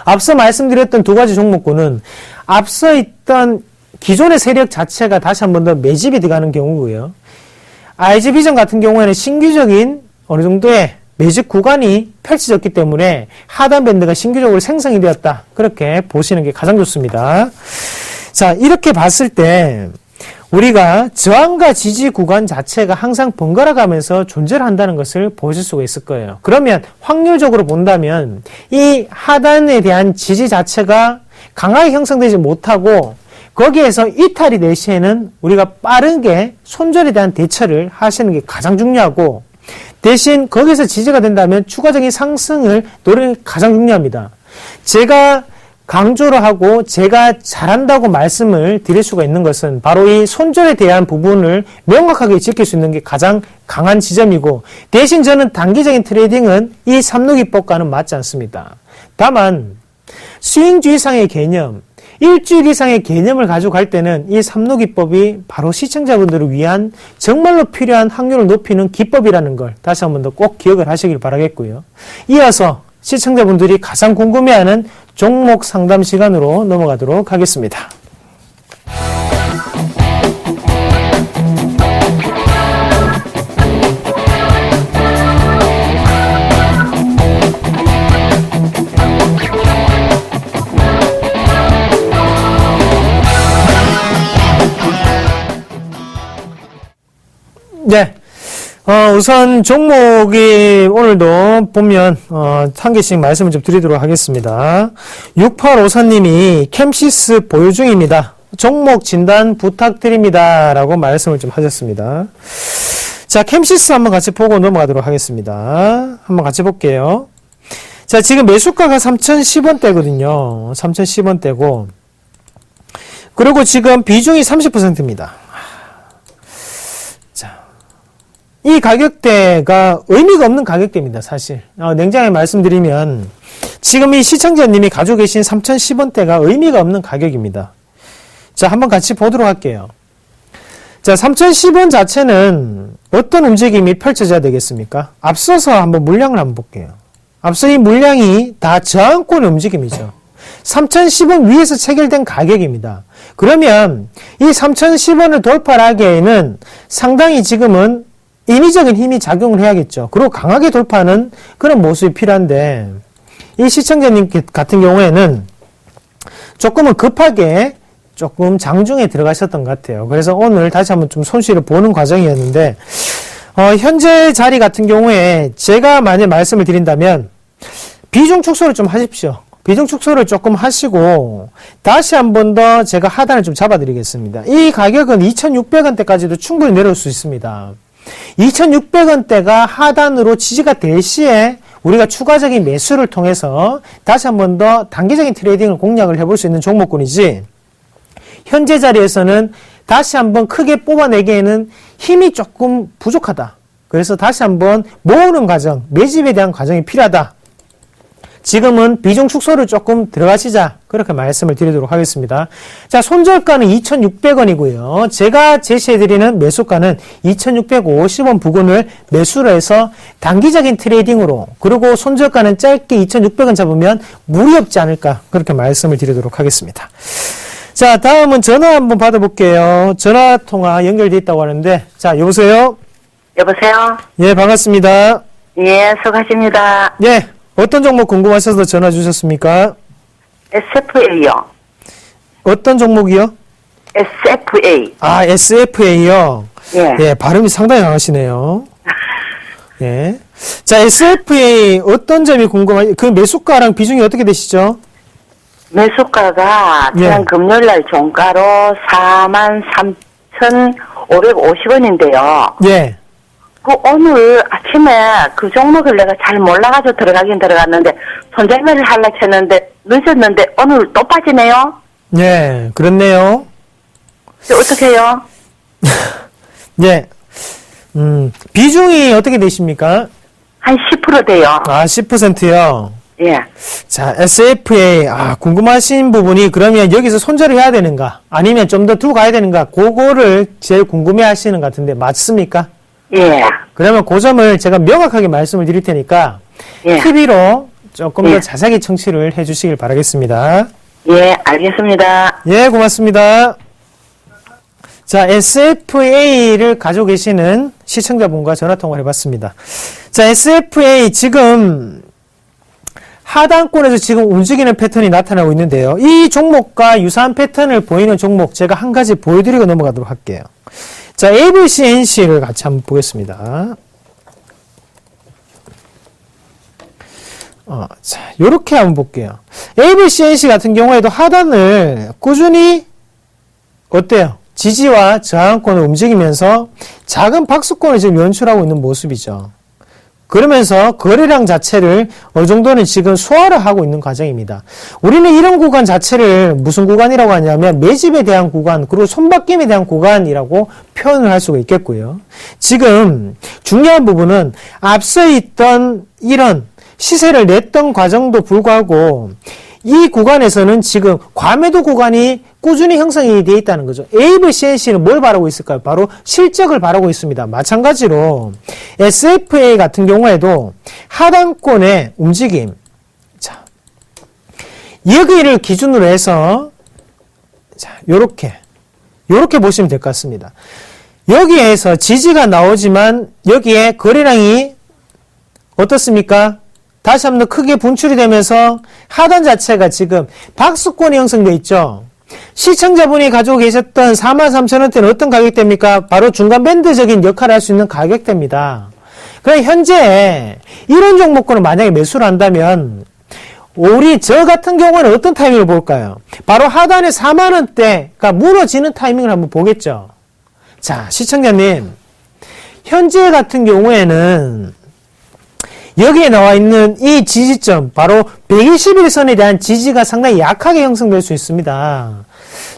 앞서 말씀드렸던 두 가지 종목군은 앞서 있던 기존의 세력 자체가 다시 한 번 더 매집이 들어가는 경우고요. IG비전 같은 경우에는 신규적인 어느 정도의 매집 구간이 펼쳐졌기 때문에 하단 밴드가 신규적으로 생성이 되었다. 그렇게 보시는 게 가장 좋습니다. 자, 이렇게 봤을 때 우리가 저항과 지지 구간 자체가 항상 번갈아 가면서 존재를 한다는 것을 보실 수가 있을 거예요. 그러면 확률적으로 본다면 이 하단에 대한 지지 자체가 강하게 형성되지 못하고 거기에서 이탈이 될 시에는 우리가 빠르게 손절에 대한 대처를 하시는 게 가장 중요하고 대신 거기서 지지가 된다면 추가적인 상승을 노리는 게 가장 중요합니다. 제가 강조를 하고 제가 잘한다고 말씀을 드릴 수가 있는 것은 바로 이 손절에 대한 부분을 명확하게 지킬 수 있는 게 가장 강한 지점이고 대신 저는 단기적인 트레이딩은 이 삼루기법과는 맞지 않습니다. 다만 스윙주의상의 개념, 일주일 이상의 개념을 가지고 갈 때는 이 삼루기법이 바로 시청자분들을 위한 정말로 필요한 확률을 높이는 기법이라는 걸 다시 한 번 더 꼭 기억을 하시길 바라겠고요. 이어서 시청자분들이 가장 궁금해하는 종목 상담 시간으로 넘어가도록 하겠습니다. 네. 우선 종목이 오늘도 보면 한 개씩 말씀을 좀 드리도록 하겠습니다. 6854님이 캠시스 보유 중입니다. 종목 진단 부탁드립니다. 라고 말씀을 좀 하셨습니다. 자, 캠시스 한번 같이 보고 넘어가도록 하겠습니다. 한번 같이 볼게요. 자, 지금 매수가가 3,010원대거든요. 3,010원대고 그리고 지금 비중이 30%입니다. 이 가격대가 의미가 없는 가격대입니다, 사실. 냉정하게 말씀드리면, 지금 이 시청자님이 가지고 계신 3,010원대가 의미가 없는 가격입니다. 자, 한번 같이 보도록 할게요. 자, 3,010원 자체는 어떤 움직임이 펼쳐져야 되겠습니까? 앞서서 한번 물량을 한번 볼게요. 앞서 이 물량이 다 저항권의 움직임이죠. 3,010원 위에서 체결된 가격입니다. 그러면 이 3,010원을 돌파하기에는 상당히 지금은 인위적인 힘이 작용을 해야겠죠. 그리고 강하게 돌파하는 그런 모습이 필요한데 이 시청자님 같은 경우에는 조금은 급하게 조금 장중에 들어가셨던 것 같아요. 그래서 오늘 다시 한번 좀 손실을 보는 과정이었는데 현재 자리 같은 경우에 제가 만약 말씀을 드린다면 비중 축소를 좀 하십시오. 비중 축소를 조금 하시고 다시 한 번 더 제가 하단을 좀 잡아드리겠습니다. 이 가격은 2,600원대까지도 충분히 내려올 수 있습니다. 2,600원대가 하단으로 지지가 될 시에 우리가 추가적인 매수를 통해서 다시 한 번 더 단기적인 트레이딩을 공략을 해볼 수 있는 종목군이지 현재 자리에서는 다시 한번 크게 뽑아내기에는 힘이 조금 부족하다. 그래서 다시 한번 모으는 과정, 매집에 대한 과정이 필요하다. 지금은 비중 축소를 조금 들어가시자 그렇게 말씀을 드리도록 하겠습니다. 자, 손절가는 2,600원이고요. 제가 제시해드리는 매수가는 2,650원 부근을 매수를 해서 단기적인 트레이딩으로 그리고 손절가는 짧게 2,600원 잡으면 무리 없지 않을까 그렇게 말씀을 드리도록 하겠습니다. 자, 다음은 전화 한번 받아볼게요. 전화 통화 연결돼 있다고 하는데 자, 여보세요? 여보세요? 예, 반갑습니다. 예, 수고하십니다. 예. 어떤 종목 궁금하셔서 전화 주셨습니까? SFA요. 어떤 종목이요? SFA. 아, SFA요? 예. 예, 발음이 상당히 강하시네요. 예. 자, SFA 어떤 점이 궁금하요? 그 매수가랑 비중이 어떻게 되시죠? 매수가가 지난 예. 금요일날 종가로 43,550원인데요. 예. 그 오늘 아침에 그 종목을 내가 잘 몰라가지고 들어가긴 들어갔는데 손절매를 하려고 했는데 늦었는데 오늘 또 빠지네요. 예, 그렇네요. 어떻게 해요? 예. 비중이 어떻게 되십니까? 한 10% 돼요. 아, 10%요. 예. 자, SFA, 궁금하신 부분이 그러면 여기서 손절을 해야 되는가? 아니면 좀 더 두고 가야 되는가? 그거를 제일 궁금해 하시는 것 같은데, 맞습니까? 예. 그러면 그 점을 제가 명확하게 말씀을 드릴 테니까, 예. TV로 조금 더 예. 자세하게 청취를 해 주시길 바라겠습니다. 예, 알겠습니다. 예, 고맙습니다. 자, SFA를 가지고 계시는 시청자분과 전화통화를 해봤습니다. 자, SFA 지금 하단권에서 지금 움직이는 패턴이 나타나고 있는데요. 이 종목과 유사한 패턴을 보이는 종목 제가 한 가지 보여드리고 넘어가도록 할게요. 자, ABCNC를 같이 한번 보겠습니다. 자, 요렇게 한번 볼게요. ABCNC 같은 경우에도 하단을 꾸준히 어때요? 지지와 저항권을 움직이면서 작은 박스권을 지금 연출하고 있는 모습이죠. 그러면서 거래량 자체를 어느 정도는 지금 소화를 하고 있는 과정입니다. 우리는 이런 구간 자체를 무슨 구간이라고 하냐면 매집에 대한 구간, 그리고 손바뀜에 대한 구간이라고 표현을 할 수가 있겠고요. 지금 중요한 부분은 앞서 있던 이런 시세를 냈던 과정도 불구하고 이 구간에서는 지금 과매도 구간이 꾸준히 형성이 되어 있다는 거죠. ABCNC는 뭘 바라고 있을까요? 바로 실적을 바라고 있습니다. 마찬가지로 SFA 같은 경우에도 하단권의 움직임. 자, 여기를 기준으로 해서 자, 요렇게 보시면 될 것 같습니다. 여기에서 지지가 나오지만 여기에 거래량이 어떻습니까? 다시 한번 더 크게 분출이 되면서 하단 자체가 지금 박스권이 형성되어 있죠. 시청자분이 가지고 계셨던 43,000원대는 어떤 가격대입니까? 바로 중간 밴드적인 역할을 할 수 있는 가격대입니다. 그럼 현재 이런 종목군을 만약에 매수를 한다면 우리 저 같은 경우는 어떤 타이밍을 볼까요? 바로 하단에 4만원대가 무너지는 타이밍을 한번 보겠죠. 자, 시청자님, 현재 같은 경우에는 여기에 나와 있는 이 지지점, 바로 121선에 대한 지지가 상당히 약하게 형성될 수 있습니다.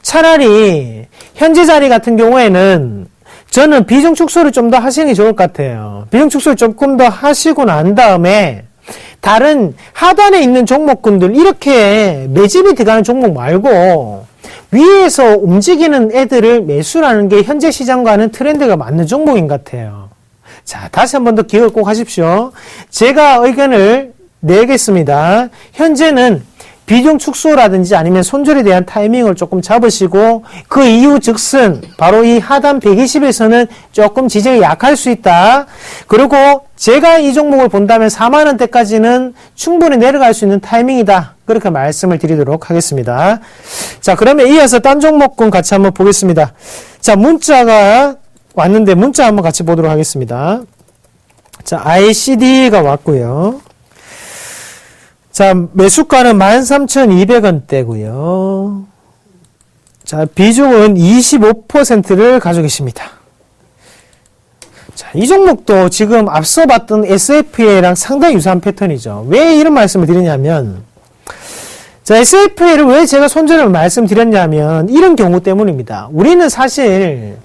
차라리 현재 자리 같은 경우에는 저는 비중 축소를 좀 더 하시는 게 좋을 것 같아요. 비중 축소를 조금 더 하시고 난 다음에 다른 하단에 있는 종목군들, 이렇게 매집이 들어가는 종목 말고 위에서 움직이는 애들을 매수라는 게 현재 시장과는 트렌드가 맞는 종목인 것 같아요. 자, 다시 한 번 더 기억을 꼭 하십시오. 제가 의견을 내겠습니다. 현재는 비중 축소라든지 아니면 손절에 대한 타이밍을 조금 잡으시고 그 이후 즉슨 바로 이 하단 120에서는 조금 지지가 약할 수 있다. 그리고 제가 이 종목을 본다면 4만원대까지는 충분히 내려갈 수 있는 타이밍이다. 그렇게 말씀을 드리도록 하겠습니다. 자, 그러면 이어서 딴 종목군 같이 한번 보겠습니다. 자, 문자가 왔는데 문자 한번 같이 보도록 하겠습니다. 자, ICD가 왔고요. 자, 매수가는 13,200원대고요. 자, 비중은 25%를 가지고 계십니다. 자, 이 종목도 지금 앞서 봤던 SFA랑 상당히 유사한 패턴이죠. 왜 이런 말씀을 드리냐면, 자, SFA를 왜 제가 손절을 말씀드렸냐면, 이런 경우 때문입니다. 우리는 사실,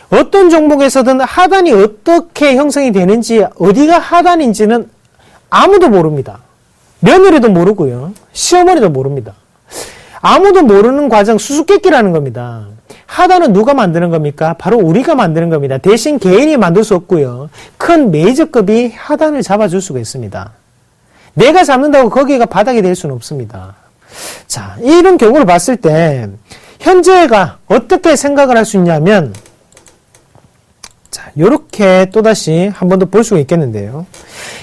어떤 종목에서든 하단이 어떻게 형성이 되는지, 어디가 하단인지는 아무도 모릅니다. 며느리도 모르고요. 시어머니도 모릅니다. 아무도 모르는 과정 수수께끼라는 겁니다. 하단은 누가 만드는 겁니까? 바로 우리가 만드는 겁니다. 대신 개인이 만들 수 없고요. 큰 메이저급이 하단을 잡아줄 수가 있습니다. 내가 잡는다고 거기가 바닥이 될 수는 없습니다. 자, 이런 경우를 봤을 때 현재가 어떻게 생각을 할 수 있냐면, 자, 요렇게 또다시 한 번 더 볼 수가 있겠는데요.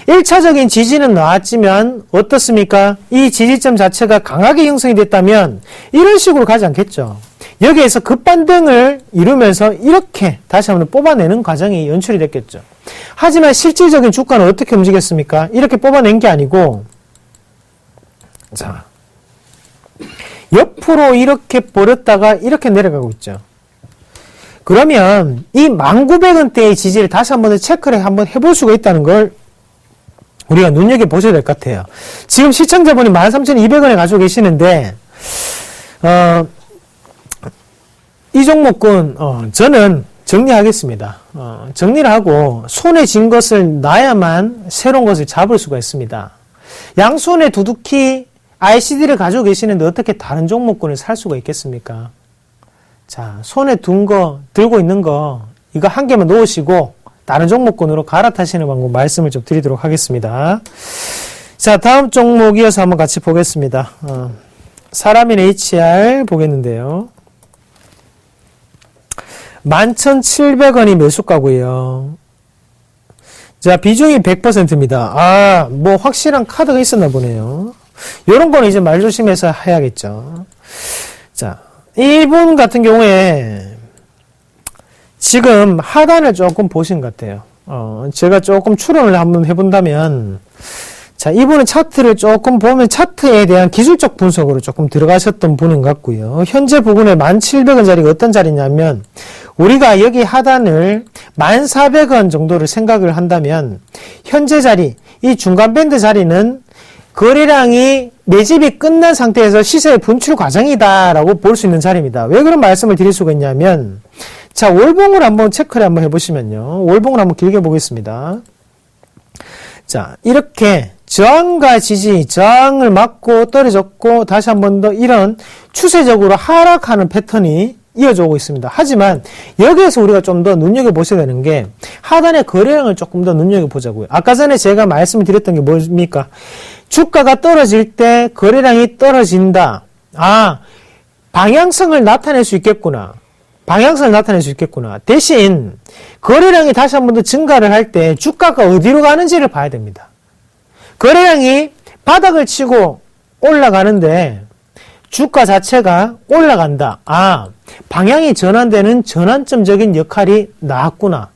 1차적인 지지는 나왔지만 어떻습니까? 이 지지점 자체가 강하게 형성이 됐다면 이런 식으로 가지 않겠죠. 여기에서 급반등을 이루면서 이렇게 다시 한번 뽑아내는 과정이 연출이 됐겠죠. 하지만 실질적인 주가는 어떻게 움직였습니까? 이렇게 뽑아낸 게 아니고, 자, 옆으로 이렇게 버렸다가 이렇게 내려가고 있죠. 그러면 이 19,000원대의 지지를 다시 한번 체크를 한번 해볼 수가 있다는 걸 우리가 눈여겨보셔야 될 것 같아요. 지금 시청자분이 13,200원에 가지고 계시는데 이 종목군 저는 정리하겠습니다. 정리를 하고 손에 쥔 것을 놔야만 새로운 것을 잡을 수가 있습니다. 양손에 두둑히 ICD를 가지고 계시는데 어떻게 다른 종목군을 살 수가 있겠습니까? 자, 손에 들고 있는 거 이거 한 개만 놓으시고 다른 종목군으로 갈아타시는 방법 말씀을 좀 드리도록 하겠습니다. 자, 다음 종목 이어서 한번 같이 보겠습니다. 사라민 HR 보겠는데요. 11,700원이 매수가고요. 자, 비중이 100%입니다. 뭐 확실한 카드가 있었나 보네요. 요런 거는 이제 말조심해서 해야겠죠. 자, 일본 같은 경우에 지금 하단을 조금 보신 것 같아요. 제가 조금 추론을 한번 해본다면, 자, 이분은 차트를 조금 보면 차트에 대한 기술적 분석으로 조금 들어가셨던 분인 것 같고요. 현재 부근에 1,700원짜리가 어떤 자리냐면, 우리가 여기 하단을 1,400원 정도를 생각을 한다면, 현재 자리, 이 중간 밴드 자리는 거래량이 매집이 끝난 상태에서 시세의 분출 과정이다라고 볼 수 있는 자리입니다. 왜 그런 말씀을 드릴 수가 있냐면, 자, 월봉을 한번 체크를 한번 해보시면요. 월봉을 한번 길게 보겠습니다. 자, 이렇게 저항과 지지, 저항을 맞고 떨어졌고 다시 한번 더 이런 추세적으로 하락하는 패턴이 이어져 오고 있습니다. 하지만 여기에서 우리가 좀 더 눈여겨보셔야 되는 게 하단의 거래량을 조금 더 눈여겨보자고요. 아까 전에 제가 말씀을 드렸던 게 뭡니까? 주가가 떨어질 때 거래량이 떨어진다. 방향성을 나타낼 수 있겠구나. 방향성을 나타낼 수 있겠구나. 대신 거래량이 다시 한 번 더 증가를 할 때 주가가 어디로 가는지를 봐야 됩니다. 거래량이 바닥을 치고 올라가는데 주가 자체가 올라간다. 방향이 전환되는 전환점적인 역할이 나왔구나.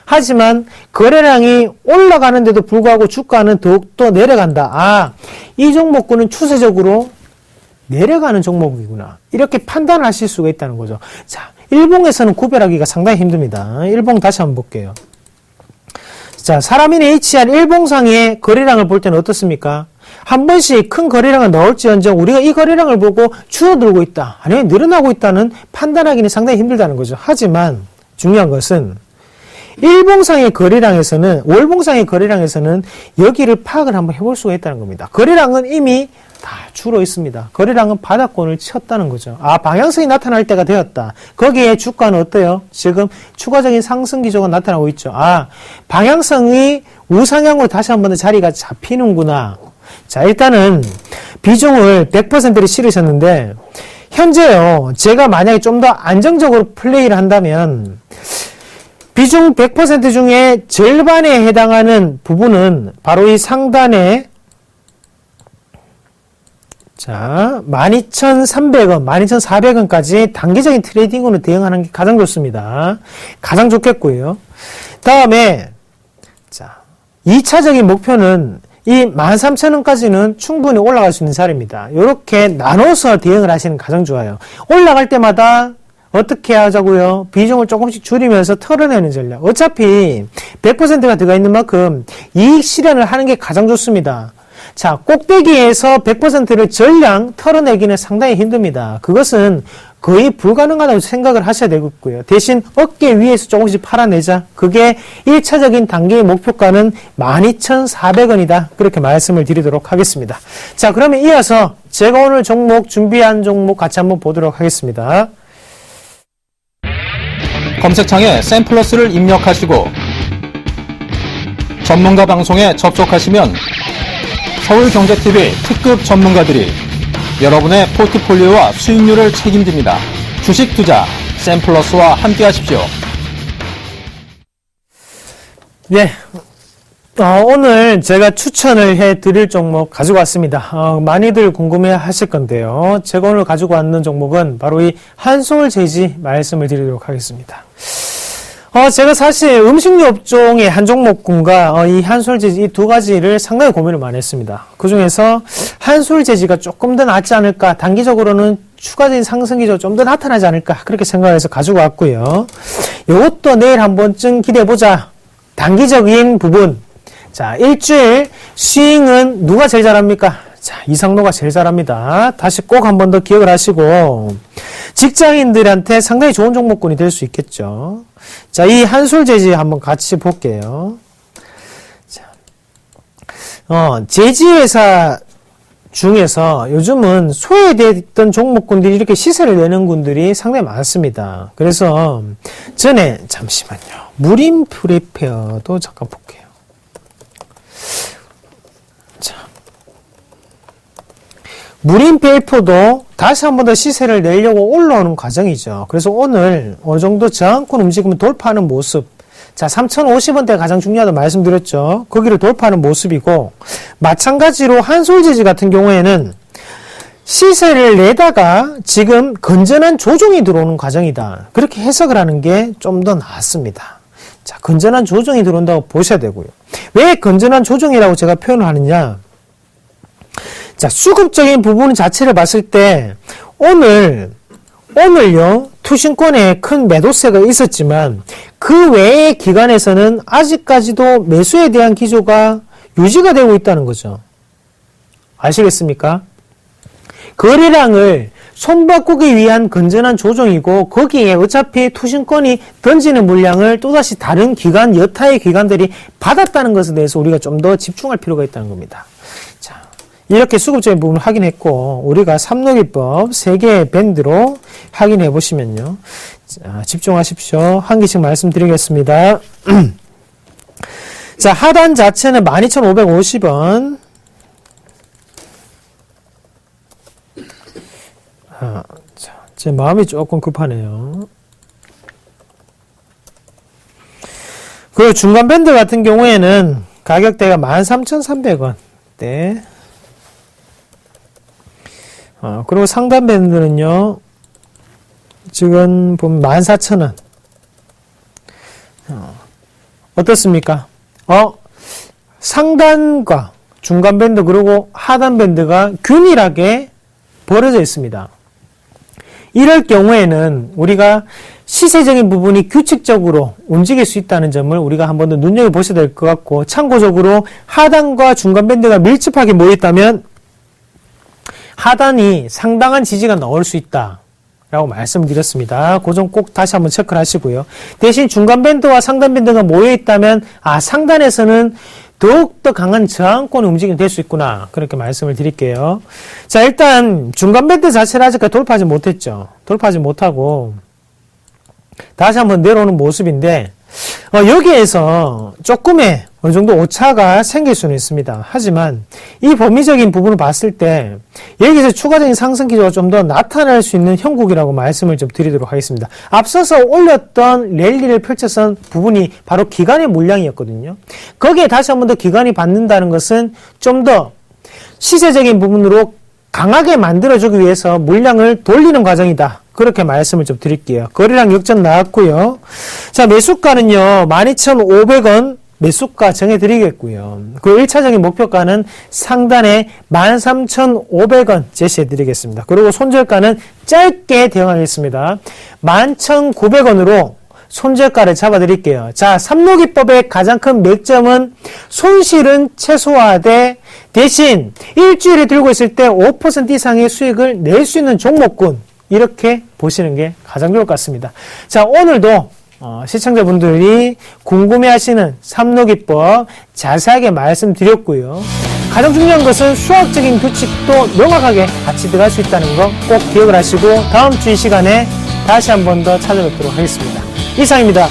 하지만 거래량이 올라가는데도 불구하고 주가는 더욱더 내려간다. 이 종목군은 추세적으로 내려가는 종목이구나. 이렇게 판단을 하실 수가 있다는 거죠. 자, 일봉에서는 구별하기가 상당히 힘듭니다. 일봉 다시 한번 볼게요. 자, 사라민 HR 일봉상의 거래량을 볼 때는 어떻습니까? 한 번씩 큰 거래량은 나올지언정 우리가 이 거래량을 보고 줄어들고 있다, 아니면 늘어나고 있다는 판단하기는 상당히 힘들다는 거죠. 하지만 중요한 것은 일봉상의 거래량에서는, 월봉상의 거래량에서는 여기를 파악을 한번 해볼 수가 있다는 겁니다. 거래량은 이미 다 줄어 있습니다. 거래량은 바닥권을 쳤다는 거죠. 방향성이 나타날 때가 되었다. 거기에 주가는 어때요? 지금 추가적인 상승 기조가 나타나고 있죠. 방향성이 우상향으로 다시 한번 더 자리가 잡히는구나. 자, 일단은 비중을 100%를 실으셨는데 현재요, 제가 만약에 좀 더 안정적으로 플레이를 한다면 비중 100% 중에 절반에 해당하는 부분은 바로 이 상단에, 자, 12,300원, 12,400원까지 단기적인 트레이딩으로 대응하는 게 가장 좋습니다. 가장 좋겠고요. 다음에, 자, 2차적인 목표는 이 13,000원까지는 충분히 올라갈 수 있는 자리입니다. 이렇게 나눠서 대응을 하시는 게 가장 좋아요. 올라갈 때마다 어떻게 하자고요? 비중을 조금씩 줄이면서 털어내는 전략. 어차피 100%가 들어가 있는 만큼 이익 실현을 하는 게 가장 좋습니다. 자, 꼭대기에서 100%를 전량 털어내기는 상당히 힘듭니다. 그것은 거의 불가능하다고 생각을 하셔야 되겠고요. 대신 어깨 위에서 조금씩 팔아내자. 그게 1차적인 단계의 목표가는 12,400원이다. 그렇게 말씀을 드리도록 하겠습니다. 자, 그러면 이어서 제가 오늘 준비한 종목 같이 한번 보도록 하겠습니다. 검색창에 샘플러스를 입력하시고 전문가 방송에 접속하시면 서울경제TV 특급 전문가들이 여러분의 포트폴리오와 수익률을 책임집니다. 주식 투자 샘플러스와 함께 하십시오. 네. 오늘 제가 추천을 해드릴 종목 가지고 왔습니다. 많이들 궁금해 하실 건데요. 제가 오늘 가지고 왔는 종목은 바로 이 한솔 제지 말씀을 드리도록 하겠습니다. 제가 사실 음식료 업종의 한 종목군과 이 한솔제지 이 두 가지를 상당히 고민을 많이 했습니다. 그 중에서 한솔제지가 조금 더 낫지 않을까, 단기적으로는 추가적인 상승 기조 좀 더 나타나지 않을까, 그렇게 생각해서 가지고 왔고요. 이것도 내일 한 번쯤 기대해보자. 단기적인 부분. 자, 일주일 스윙은 누가 제일 잘합니까? 자, 이상로가 제일 잘합니다. 다시 꼭 한 번 더 기억을 하시고, 직장인들한테 상당히 좋은 종목군이 될 수 있겠죠. 자, 이 한솔제지 한번 같이 볼게요. 자, 제지회사 중에서 요즘은 소외됐던 종목군들이 이렇게 시세를 내는 군들이 상당히 많습니다. 그래서 전에, 잠시만요. 무림 프리페어도 잠깐 볼게요. 자, 무림 펠포도 다시 한 번 더 시세를 내려고 올라오는 과정이죠. 그래서 오늘 어느 정도 저항권 움직임을 돌파하는 모습. 자, 3,050원대가 가장 중요하다고 말씀드렸죠. 거기를 돌파하는 모습이고, 마찬가지로 한솔제지 같은 경우에는 시세를 내다가 지금 건전한 조정이 들어오는 과정이다. 그렇게 해석을 하는 게 좀 더 낫습니다. 자, 건전한 조정이 들어온다고 보셔야 되고요. 왜 건전한 조정이라고 제가 표현을 하느냐? 자, 수급적인 부분 자체를 봤을 때 오늘요 투신권에 큰 매도세가 있었지만 그 외의 기간에서는 아직까지도 매수에 대한 기조가 유지가 되고 있다는 거죠. 아시겠습니까? 거래량을 손바꾸기 위한 건전한 조정이고, 거기에 어차피 투신권이 던지는 물량을 또다시 다른 기관, 여타의 기관들이 받았다는 것에 대해서 우리가 좀 더 집중할 필요가 있다는 겁니다. 자, 이렇게 수급적인 부분을 확인했고, 우리가 삼록이법 3개의 밴드로 확인해 보시면요. 자, 집중하십시오. 한 개씩 말씀드리겠습니다. 자, 하단 자체는 12,550원. 자, 제 마음이 조금 급하네요. 그리고 중간 밴드 같은 경우에는 가격대가 13,300원대. 그리고 상단 밴드는요, 지금 보면 14,000원. 어떻습니까? 상단과 중간 밴드 그리고 하단 밴드가 균일하게 벌어져 있습니다. 이럴 경우에는 우리가 시세적인 부분이 규칙적으로 움직일 수 있다는 점을 우리가 한 번 더 눈여겨보셔야 될 것 같고, 참고적으로 하단과 중간 밴드가 밀집하게 모였다면 하단이 상당한 지지가 나올 수 있다 라고 말씀드렸습니다. 그 점 꼭 다시 한번 체크를 하시고요. 대신 중간 밴드와 상단 밴드가 모여있다면 상단에서는 더욱더 강한 저항권 움직임이 될 수 있구나, 그렇게 말씀을 드릴게요. 자, 일단 중간 밴드 자체를 아직까지 돌파하지 못했죠. 돌파하지 못하고 다시 한번 내려오는 모습인데, 여기에서 조금의 어느 정도 오차가 생길 수는 있습니다. 하지만 이 범위적인 부분을 봤을 때 여기서 추가적인 상승 기조가 좀 더 나타날 수 있는 형국이라고 말씀을 좀 드리도록 하겠습니다. 앞서서 올렸던 랠리를 펼쳤던 부분이 바로 기관의 물량이었거든요. 거기에 다시 한 번 더 기관이 받는다는 것은 좀 더 시세적인 부분으로 강하게 만들어주기 위해서 물량을 돌리는 과정이다, 그렇게 말씀을 좀 드릴게요. 거래량 역전 나왔고요. 자, 매수가는요 12,500원 매수가 정해드리겠고요. 그 1차적인 목표가는 상단에 13,500원 제시해드리겠습니다. 그리고 손절가는 짧게 대응하겠습니다. 11,900원으로 손절가를 잡아드릴게요. 자, 삼록이법의 가장 큰 맥점은 손실은 최소화돼 대신 일주일에 들고 있을 때 5% 이상의 수익을 낼 수 있는 종목군, 이렇게 보시는 게 가장 좋을 것 같습니다. 자, 오늘도 시청자분들이 궁금해하시는 삼록이법 자세하게 말씀드렸고요. 가장 중요한 것은 수학적인 규칙도 명확하게 같이 들어갈 수 있다는 거 꼭 기억을 하시고, 다음 주 이 시간에 다시 한 번 더 찾아뵙도록 하겠습니다. 이상입니다.